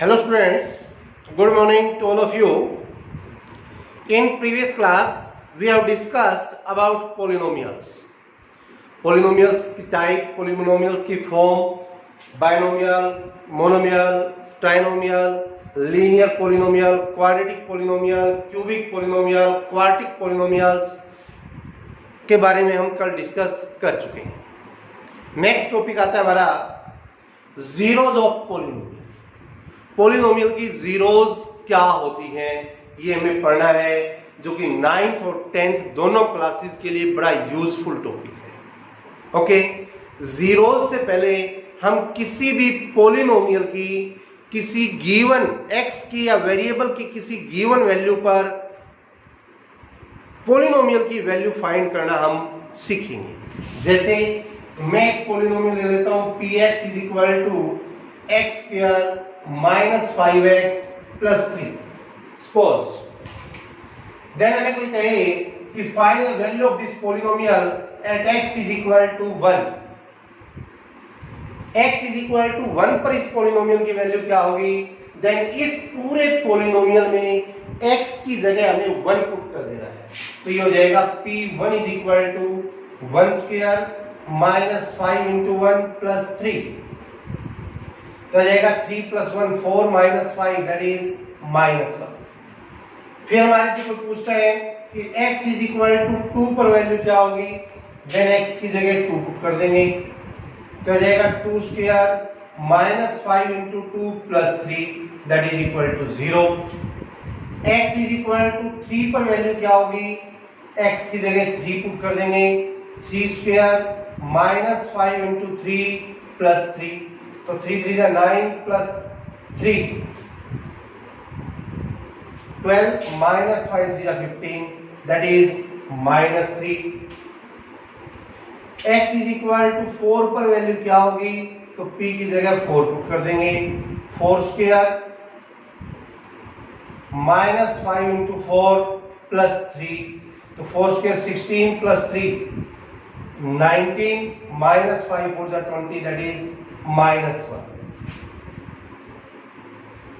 Hello students, good morning to all of you. In previous class, we have discussed about polynomials. Polynomials की type, polynomials की form, binomial, monomial, trinomial, linear polynomial, quadratic polynomial, cubic polynomial, quartic polynomials के बारे में हम कल discuss कर चुके हैं. नेक्स्ट टॉपिक आता है हमारा जीरोज ऑफ पोलिनोमियल. पोलिनोमियल की जीरोज क्या होती हैं ये हमें पढ़ना है, जो कि 9th और 10th दोनों क्लासेस के लिए बड़ा यूजफुल टॉपिक है. ओके, जीरोज से पहले हम किसी भी पोलिनोमियल की किसी गिवन x की या वेरिएबल की किसी गिवन वैल्यू पर पोलिनोमियल की वैल्यू फाइंड करना हम सीखेंगे. जैसे मैं एक पोलिनोमियल ले लेता हूं px is equal to x square minus 5x plus 3. Suppose then हमें कोई कहे कि find the value of this polynomial at x is equal to 1. x is equal to 1 पर इस पोलिनोमियल की वैल्यू क्या होगी? देन इस पूरे पोलिनोमियल में x की जगह हमें 1 पुट कर देना है. तो ये हो जाएगा p1 is equal to 1 square minus 5 into 1 plus 3. तो आ जाएगा 3 plus 1 4 minus 5 that is minus 1. फिर हमारे से कोई पूछता है कि x इज इक्वल टू 2 पर वैल्यू क्या होगी? देन x की जगह 2 पुट कर देंगे. तो आ जाएगा 2 square minus 5 into 2 plus 3 that is equal to 0. x is equal to 3 पर वैल्यू क्या होगी? x की जगह 3 पुट कर देंगे. 3 स्क्वायर माइनस 5 इंटू 3 प्लस 3. तो 3 3 जा 9 प्लस 3 12 माइनस 5 3 जा 15 that is minus 3. x is equal to 4 पर वैल्यू क्या होगी? तो p की जगह 4 पुट कर देंगे. 4 स्क्वायर माइनस 5 इंटू 4 प्लस 3. तो 4 स्क्वायर 16 प्लस 3 19 माइनस 5 4 जा 20 दैट इज माइनस 1.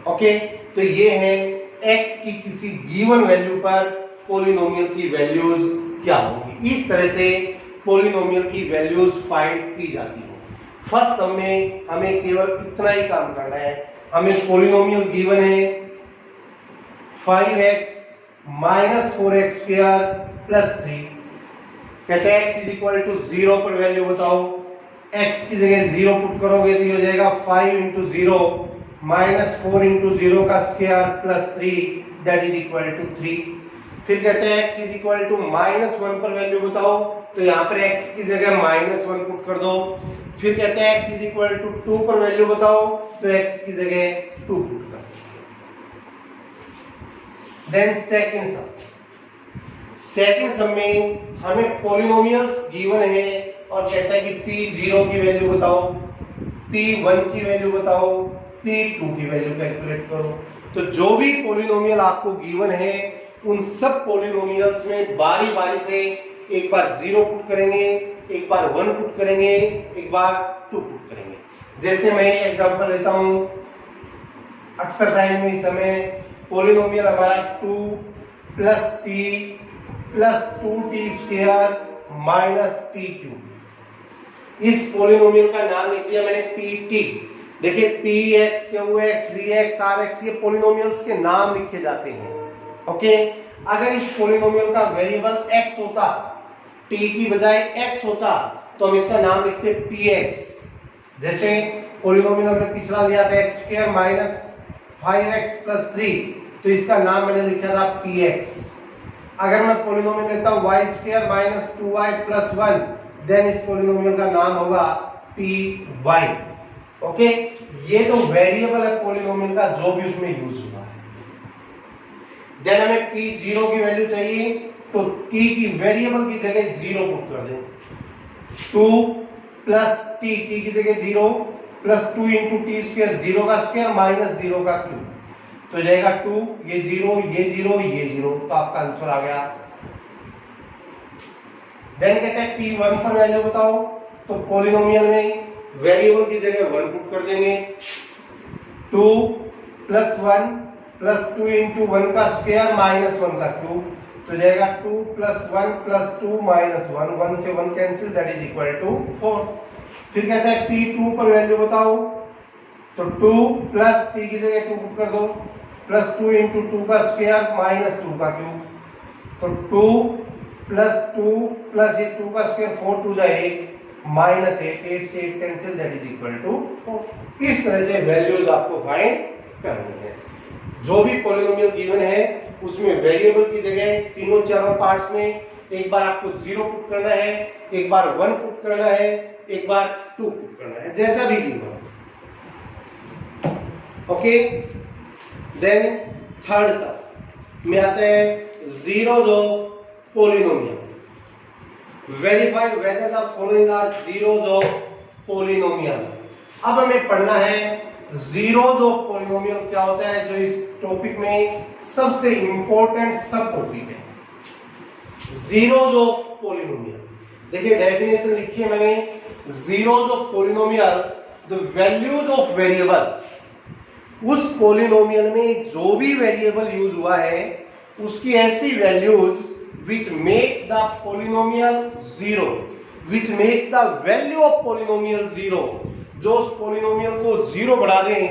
ओके, तो ये है x की किसी गिवन वैल्यू पर पोलिनोमियल की वैल्यूज क्या होगी. इस तरह से पोलिनोमियल की वैल्यूज फाइंड की जाती है. फर्स्ट सम में हमें केवल इतना ही काम करना है. हमें पोलिनोमियल गिवन है 5x minus 4x square plus 3. कहते हैं x इज इक्वल टू 0 पर वैल्यू बताओ. x की जगह 0 पुट करोगे तो ये हो जाएगा 5 इंटू 0 माइनस 4 इंटू 0 का square plus 3 that is equal to 3. फिर कहते हैं x is equal to minus 1 पर वैल्यू बताओ. तो यहाँ पर x की जगह माइनस 1 पुट कर दो. फिर कहते हैं x इज इक्वल टू 2 पर वैल्यू बताओ. तो x की जगह 2 पुट कर. देन सेकंड सम में हमें पोलिनोमियल्स गिवन है और कहता है कि p0 की वैल्यू बताओ, p1 की वैल्यू बताओ, p2 की वैल्यू कैलकुलेट करो. तो जो भी पोलिनोमियल आपको गिवन है उन सब पोलिनोमियल्स में बारी बारी से एक बार 0 पुट करेंगे, एक बार 1 पुट करेंगे, एक बार 2 पुट करेंगे. जैसे मैं एग्जांपल लेता हूं, अक्सर टाइम में इस समय पोलिनोमियल हमारा 2 plus p plus 2t square minus p cube. इस पोलिनोमियल का नाम लिख दिया मैंने pt. देखिए px, qx, dx, rx ये पोलिनोमियल्स के नाम लिखे जाते हैं. ओके, अगर इस पोलिनोमियल का वेरिएबल x होता, t की बजाय x होता, तो हम इसका नाम लिखते px. जैसे पोलिनोमियल हमने पिछला लिया था x square minus 5x plus 3, तो इसका नाम मैंने लिखा था px. अगर मैं पोलिनोमियल लेता हूं y square minus 2y plus 1, then इस पोलिनोमियल का नाम होगा py. ओके, ये तो वेरिएबल है पोलिनोमियल का जो भी उसमें यूज हुआ है. देन हमें p0 की वैल्यू चाहिए, तो t की वेरिएबल की जगह 0 पुट कर दें. 2 प्लस t की जगह 0 प्लस 2 इंटू टी स्क्वायर, 0 का स्क्वायर माइनस 0 का क्यूब. तो जाएगा 2, ये 0, ये 0, ये 0. तो आपका आंसर आ गया. देन कहते हैं p1 पर वैल्यू बताओ. तो पोलिनोमियल में वेरिएबल की जगह 1 पुट कर देंगे. 2 प्लस 1 प्लस 2 इंटू 1 का स्क्वायर माइनस 1 का क्यूब, तो जाएगा 2 प्लस 1 प्लस 2 माइनस 1, 1 से 1 cancel, that is equal to 4। फिर कहता है P2 पर वैल्यू बताओ, तो 2 प्लस 3 की जगह 2 पुट कर दो, प्लस 2 इंटू 2 का स्क्वायर माइनस 2 का क्यूब, तो 2 प्लस 2 प्लस ये 2 का स्क्वायर 4 2 जाए 8 माइनस 8, 8 से 8 cancel, that is equal to 4। इस तरह से वैल्यूज आपको फाइंड करनी है। जो भी पॉलिनोमियल गिवन है उसमें वेरिएबल की जगह तीनों चारों पार्ट्स में एक बार आपको 0 पुट करना है, एक बार 1 पुट करना है, एक बार 2 पुट करना है, जैसा भी गिवन। ओके, देन थर्ड सब में आता है zeros of polynomial. Verify whether the following are zeros of polynomial. अब हमें पढ़ना है zeros ऑफ पॉलिनोमियल क्या होता है, जो इस टॉपिक में सबसे इंपॉर्टेंट सब टॉपिक है। zeros ऑफ पॉलिनोमियल, देखिए डेफिनेशन लिखी है मैंने, zeros of polynomial the values of variable. उस पॉलिनोमियल में जो भी वेरिएबल यूज हुआ है उसकी ऐसी values which makes the polynomial zero, which makes the value of polynomial zero, जो उस पॉलिनोमियल को जीरो बढ़ा दें,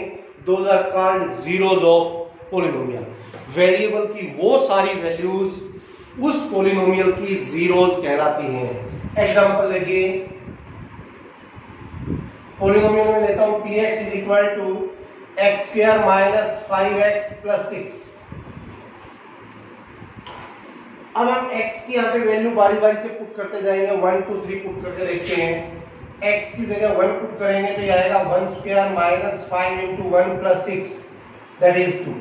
those are called zeros of polynomial। Variable की वो सारी वैल्यूज उस पॉलिनोमियल की जीरोस कहलाती हैं। एग्जांपल देखिए, पॉलिनोमियल में लेता हूं px is equal to x square minus 5x plus 6। अब हम x की यहाँ पे वैल्यू बारी बारी से पुट करते जाएंगे, 1 2 3 पुट करके देखते हैं। x की जगह 1 पुट करेंगे तो ये आएगा 1 square minus 5 into 1 plus 6, that is 2।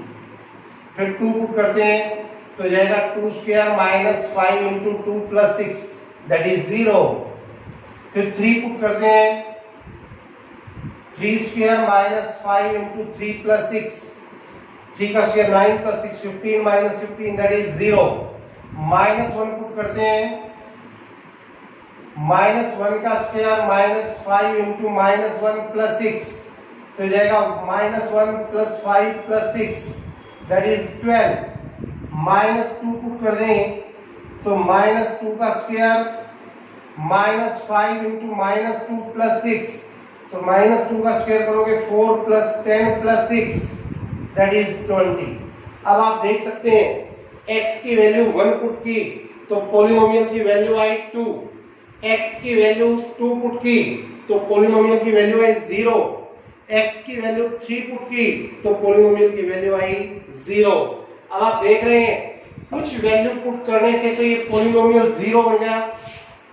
फिर 2 पुट करते हैं तो जाएगा 2 square minus 5 into 2 plus 6, that is 0। फिर 3 पुट करते हैं, 3 स्क्वायर माइनस 5 इंटू 3 प्लस 6, 3 का square 9 plus 6 15 minus 15, that is 0। Minus 1 put करते हैं, माइनस 1 का square minus 5 into minus 1 plus 6, तो जाएगा minus 1 plus 5 plus 6, that is 12। Minus 2 put कर दें तो माइनस 2 का square minus 5 into minus 2 plus 6, तो माइनस 2 का स्क्वायर करोगे 4 प्लस 10 प्लस 6, दैट इज 20। अब आप देख सकते हैं x की वैल्यू 1 पुट की तो पॉलिनोमियल की वैल्यू आई 2, x की वैल्यू 2 पुट की तो पॉलिनोमियल की वैल्यू आई 0, x की वैल्यू 3 पुट की तो पॉलिनोमियल की वैल्यू आई 0। अब आप देख रहे हैं कुछ वैल्यू पुट करने से तो ये पॉलिनोमियल 0 बन गया,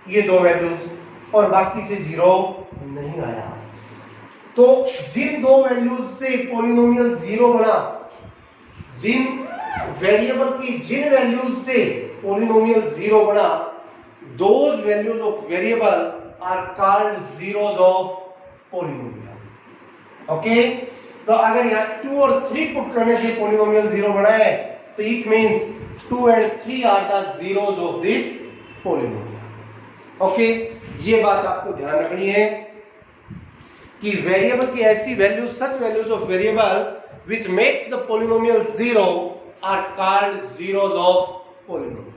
ये दो वैल्यूज, और बाकी से 0 नहीं आया। तो जिन दो वैल्यूज से पॉलिनोमियल 0 बना, जिन वेरिएबल की जिन वैल्यूज से पॉलिनोमियल 0 बना, those values of variable are called zeros of polynomial. Okay, तो अगर यहाँ 2 और 3 पुट करने से पॉलिनोमियल 0 बना है तो it means 2 and 3 are the zeros of this polynomial. Okay, ये बात आपको ध्यान रखनी है कि वेरिएबल की ऐसी values, such values of variable which makes the polynomial 0 are called zeros of polynomial.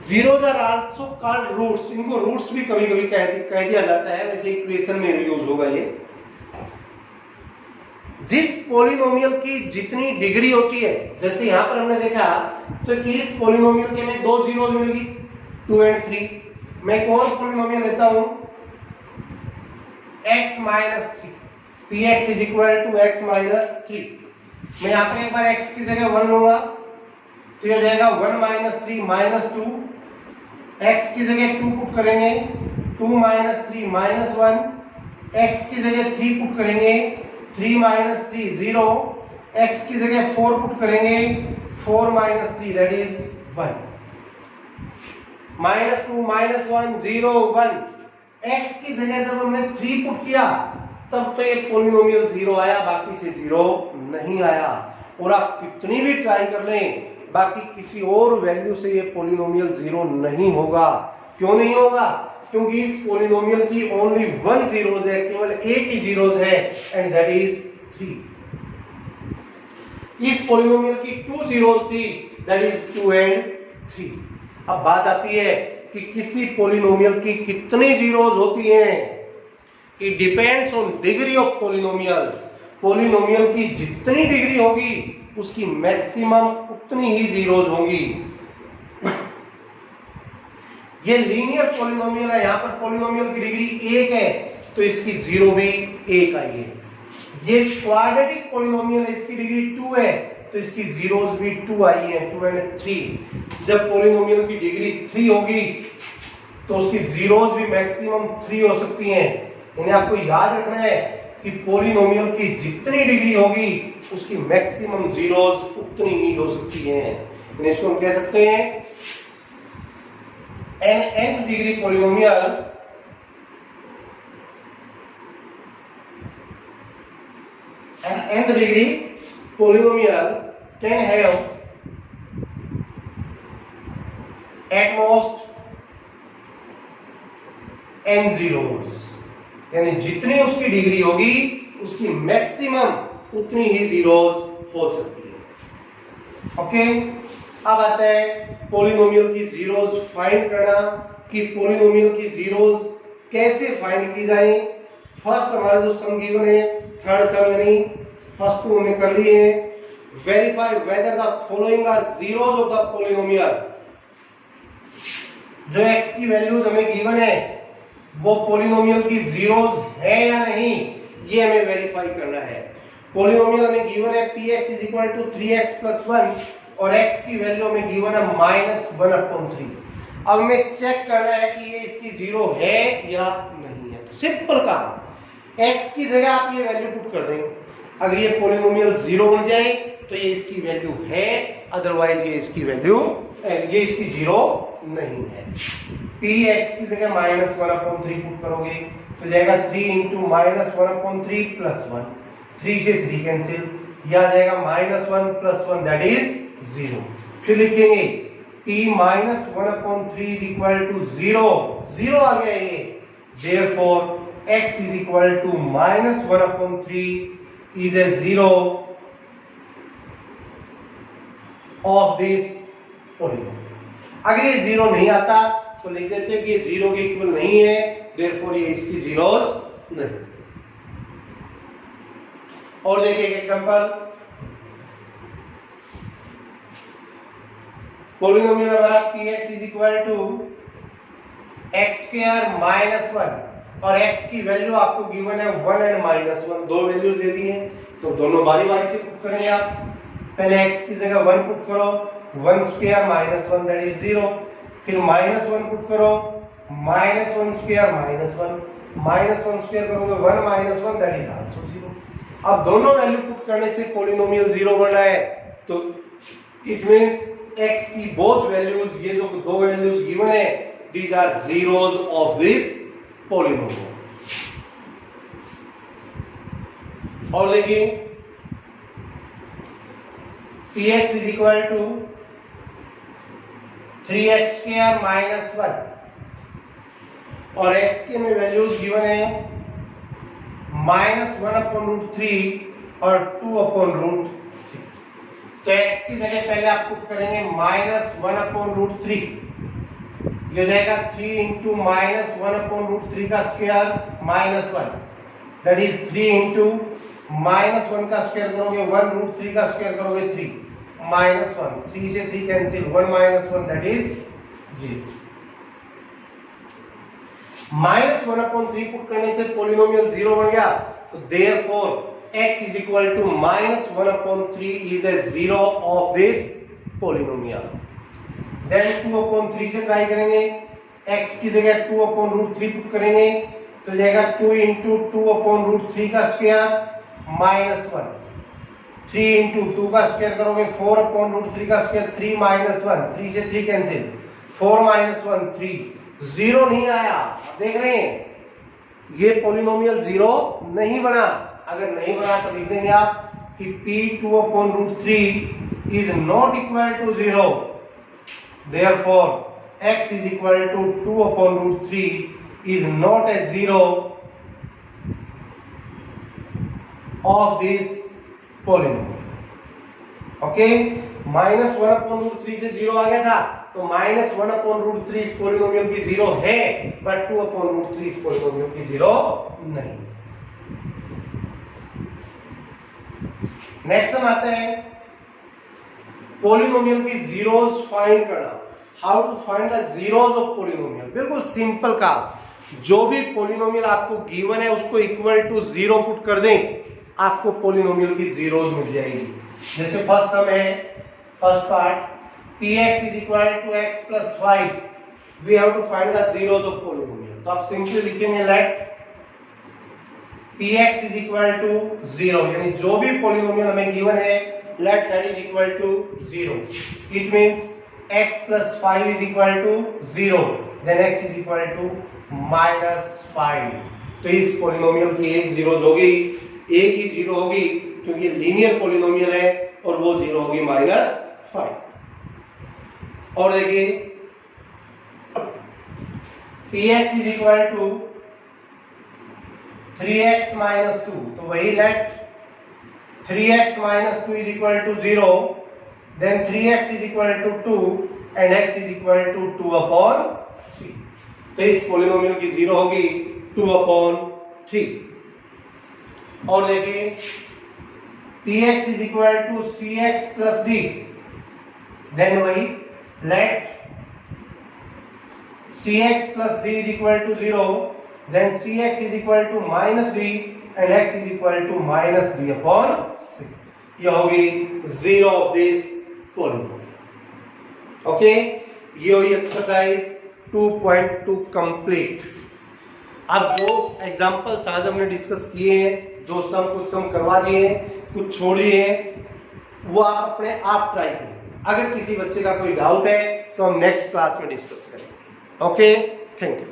Zeros are also called roots. इनको roots भी कभी कभी कह दिया जाता है, वैसे इक्वेशन में यूज होगा ये। जिस पॉलिनोमियल की जितनी डिग्री होती है, जैसे यहां पर हमने देखा तो कि इस पॉलिनोमियल के में 2 जीरोस मिलेगी, 2 एंड 3। मैं कौन पॉलिनोमियल लेता हूं, x minus 3, px is equal to x minus 3। मैं यहाँ पे एक बार x की जगह 1 लूंगा तो यह जाएगा 1 माइनस 3 माइनस 2, x की जगह 2 पुट करेंगे 2 माइनस 3 माइनस 1, x की जगह 3 पुट करेंगे 3 माइनस 3 0, x की जगह 4 पुट करेंगे 4 minus 3 that is 1, minus 2 minus 1 0 1। x की जगह जब हमने 3 पुट किया तब तो ये पॉलिनोमियल 0 आया, बाकी से 0 नहीं आया। और आप कितनी भी ट्राई कर लें, बाकी किसी और वैल्यू से ये पॉलिनोमियल 0 नहीं होगा। क्यों नहीं होगा? क्योंकि इस पॉलिनोमियल की ओनली 1 जीरोस है, केवल एक ही जीरोस है, एंड दैट इज 3। इस पॉलिनोमियल की 2 जीरोस थी, दैट इज 2 एंड 3। अब बात आती है कि किसी पॉलिनोमियल की कितनी जीरोस होती हैं। It depends on degree of polynomial. Polynomial की जितनी डिग्री होगी उसकी मैक्सिमम उतनी ही जीरोस होंगी। ये लीनियर पॉलिनोमियल है, यहां पर पॉलिनोमियल की डिग्री 1 है तो इसकी जीरो भी 1 आई है। ये क्वाड्रेटिक पॉलिनोमियल है, इसकी डिग्री 2 है तो इसकी जीरोस भी 2 आई है, 2 एंड 3। जब पॉलिनोमियल की डिग्री 3 होगी तो उसकी जीरोस भी मैक्सिमम 3 हो सकती हैं। इन्हें आपको याद रखना है कि पॉलिनोमियल की जितनी डिग्री होगी उसकी मैक्सिमम जीरोस उतनी ही हो सकती हैं। इन्हें इसको हम कह सकते हैं an nth degree polynomial can have at most n zeros, यानी जितनी उसकी डिग्री होगी उसकी मैक्सिमम उतनी ही जीरोस हो सकती है। ओके, अब आता है पॉलिनोमियल की जीरोस फाइंड करना कि पॉलिनोमियल की जीरोस कैसे फाइंड की जाए। फर्स्ट हमारा जो सम गिवन है, थर्ड सम यानी फर्स्ट को हमने कर लिए है। Verify whether the following are zeros of the polynomial. जो x की वैल्यूज हमें गिवन है वो पॉलिनोमियल की जीरोस है या नहीं, ये हमें वेरीफाई करना है। पॉलिनोमियल हमें गिवन है px = 3x + 1 और x की वैल्यू हमें गिवन है -1/3। अब हमें चेक करना है कि ये इसकी जीरो है या नहीं है। तो सिंपल काम, x की जगह आप ये वैल्यू पुट कर देंगे। अगर ये पॉलिनोमियल जीरो बन जाए तो ये इसकी वैल्यू है, अदरवाइज ये इसकी वैल्यू ये इसकी जीरो नहीं है। px की जगह -1/3 पुट करोगे तो जाएगा 3 × -1/3 + 1, 3 से 3 कैंसिल, यह आ जाएगा -1 + 1 दैट इज 0। फिर लिखेंगे p -1/3 = 0, 0 आ गया ये। therefore x = -1/3 is a 0 of this polynomial। अगर ये 0 नहीं आता तो लिख देते हैं कि ये 0 के इक्वल नहीं है, therefore ये इसकी जीरोस नहीं। और देखिए एक एग्जांपल, पॉलिनोमियल हमारा px = x² - 1 और x की वैल्यू आपको गिवन है 1 एंड -1, दो वैल्यूज दे दी हैं तो दोनों बारी बारी से पुट करेंगे आप। पहले x की जगह 1 पुट करो, 1² - 1 दैट इज 0, फिर -1 पुट करो, -1² - 1, -1² करोगे 1 - 1 दैट इज आल्सो 0। अब दोनों वैल्यू पुट करने से पॉलिनोमियल 0 बन रहा है तो इट मींस x की बोथ वैल्यूज, ये जो दो वैल्यूज गिवन है, these are zeros of this polynomial। और देखिए px = 3x² - 1 और x के में वैल्यूज गिवन है -1/√3 और 2/√3। तो x की जगह पहले आप पुट करेंगे -1/√3, ये हो जाएगा 3 × -1/√3 का स्क्वायर -1 दैट इज 3 × -1 का स्क्वायर करोगे 1√3 का स्क्वायर करोगे 3 -1, 3 से 3 कैंसिल, 1 - 1 दैट इज 0। -1/3 पुट करने से पॉलिनोमियल 0 बन गया तो therefore x = -1/3 is a 0 of this polynomial। then 2/3 से ट्राई करेंगे, x की जगह 2/√3 पुट करेंगे तो जाएगा 2 × 2/√3 का स्क्वायर -1, 3 × 2 का स्क्वायर करोगे 4/√3 का स्क्वायर, 3 - 1, 3 से 3 कैंसिल, 4 - 1 3, 0 नहीं आया। देख रहे हैं ये पॉलिनोमियल 0 नहीं बना। अगर नहीं बना तो लिख देंगे आप कि p2/√3 is not equal to 0, therefore x = 2/√3 is not a 0 of this polynomial. Okay, -1/√3 से 0 आ गया था, तो -1/√3 इस पॉलिनोमियल की 0 है, बट 2/√3 इस पॉलिनोमियल की 0 नहीं। नेक्स्ट हम आते हैं पॉलिनोमियल की जीरोस फाइंड करना। How to find the zeros of polynomial. बिल्कुल सिंपल काम, जो भी पॉलिनोमियल आपको गिवन है उसको इक्वल टू 0 पुट कर दें, आपको पॉलिनोमियल की जीरोस मिल जाएगी। जैसे फर्स्ट सम है, first part, px is equal to x plus 5, we have to find the zeros of polynomial। तो आप सिंपली लिखेंगे late px is equal to 0, यानी जो भी पॉलिनोमियल हमें गिवन है let that is equal to 0। It means x plus 5 is equal to 0, then x is equal to -5। तो इस पॉलिनोमियल की एक जीरोस होगी, एक ही जीरो होगी क्योंकि लीनियर पॉलिनोमियल है, और वो जीरो होगी -5। और देखिए px is equal to 3x minus 2, तो वही late 3x minus 2 is equal to 0, then 3x is equal to 2 and x is equal to 2/3। तो इस पॉलिनोमियल की जीरो होगी 2/3। और देखिए px is equal to cx plus d, then वही let cx plus d is equal to 0, then cx is equal to -d and x is equal to -d/6। ये होगी zero of this polynomial. Okay, ये हुई exercise 2.2 complete. अब जो examples आज हमने discuss किए हैं, जो कुछ सम करवा दिए हैं, कुछ छोड़िए हैं, वो आप अपने आप ट्राई करें। अगर किसी बच्चे का कोई डाउट है तो हम नेक्स्ट क्लास में डिस्कस करेंगे। Okay, thank you.